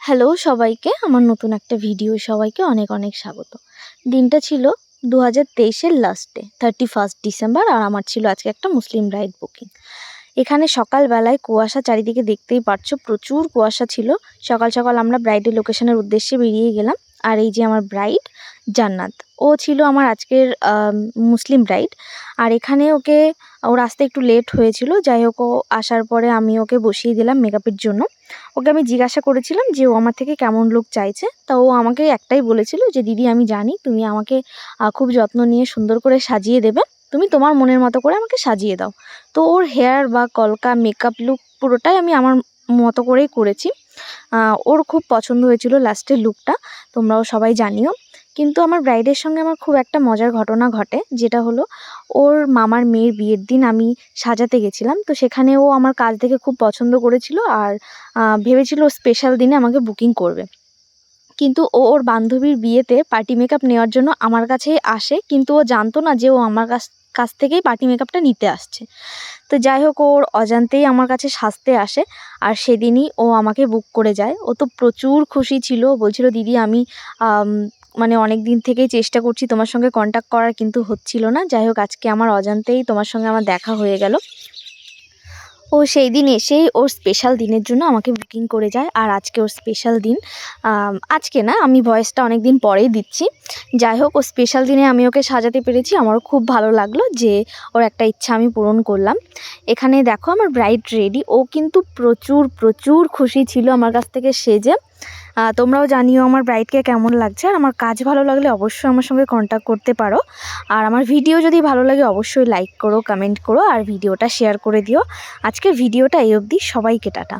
Hello সবাইকে, আমার নতুন একটা ভিডিও সবাইকে অনেক অনেক স্বাগত। দিনটা ছিল 2023-এর লাস্ট ডে, 31 ডিসেম্বর, আর আমার ছিল আজকে একটা মুসলিম ব্রাইড বুকিং। এখানে সকালবেলায় কুয়াশা, চারিদিকে দেখতেই পারছো প্রচুর কুয়াশা ছিল। সকাল সকাল আমরা ব্রাইডের লোকেশনের উদ্দেশ্যে বেরিয়ে গেলাম। আর এই যে আমার ব্রাইড জান্নাত, ও ছিল আমার আজকের মুসলিম ব্রাইড। আর এখানে ওর আসতে একটু লেট হয়েছিল, যাই হোক ও আসার পরে আমি ওকে বসিয়ে দিলাম মেকআপের জন্য। ওকে আমি জিজ্ঞাসা করেছিলাম যে ও আমার থেকে কেমন লুক চাইছে, তা ও আমাকে একটাই বলেছিল যে দিদি, আমি জানি তুমি আমাকে খুব যত্ন নিয়ে সুন্দর করে সাজিয়ে দেবে, তুমি তোমার মনের মতো করে আমাকে সাজিয়ে দাও। তো ওর হেয়ার বা কলকা মেকআপ লুক পুরোটাই আমি আমার মতো করেই করেছি। ওর খুব পছন্দ হয়েছিল লাস্টের লুকটা, তোমরাও সবাই জানিও। কিন্তু আমার ব্রাইডের সঙ্গে আমার খুব একটা মজার ঘটনা ঘটে, যেটা হলো ওর মামার মেয়ের বিয়ের দিন আমি সাজাতে গেছিলাম। তো সেখানে ও আমার কাজ দেখে খুব পছন্দ করেছিল আর ভেবেছিল স্পেশাল দিনে আমাকে বুকিং করবে। কিন্তু ওর বান্ধবীর বিয়েতে পার্টি মেকআপ নেওয়ার জন্য আমার কাছেই আসে, কিন্তু ও জানতো না যে ও আমার কাছ থেকেই পার্টি মেকআপটা নিতে আসছে। তো যাই হোক, ওর অজান্তেই আমার কাছে সাজতে আসে, আর সেদিনই ও আমাকে বুক করে যায়। ও তো প্রচুর খুশি ছিল, বলছিল দিদি আমি মানে অনেক দিন থেকেই চেষ্টা করছি তোমার সঙ্গে কন্ট্যাক্ট করার, কিন্তু হচ্ছিল না। যাই হোক, আজকে আমার অজান্তেই তোমার সঙ্গে আমার দেখা হয়ে গেল। ও সেই দিন এসেই ওর স্পেশাল দিনের জন্য আমাকে বুকিং করে যায়, আর আজকে ওর স্পেশাল দিন। আজকে না, আমি ভয়েসটা অনেক দিন পরেই দিচ্ছি। যাই হোক, ও স্পেশাল দিনে আমি ওকে সাজাতে পেরেছি, আমারও খুব ভালো লাগলো যে ওর একটা ইচ্ছা আমি পূরণ করলাম। এখানে দেখো আমার ব্রাইড রেডি, ও কিন্তু প্রচুর প্রচুর খুশি ছিল আমার কাছ থেকে সেজে। তোমরাও জানিও আমার ব্রাইডকে কেমন লাগছে, আর আমার কাজ ভালো লাগলে অবশ্যই আমার সঙ্গে কন্ট্যাক্ট করতে পারো। আর আমার ভিডিও যদি ভালো লাগে অবশ্যই লাইক করো, কমেন্ট করো, আর ভিডিওটা শেয়ার করে দিও। আজকের ভিডিওটা এই অবধি, সবাইকে টাটা।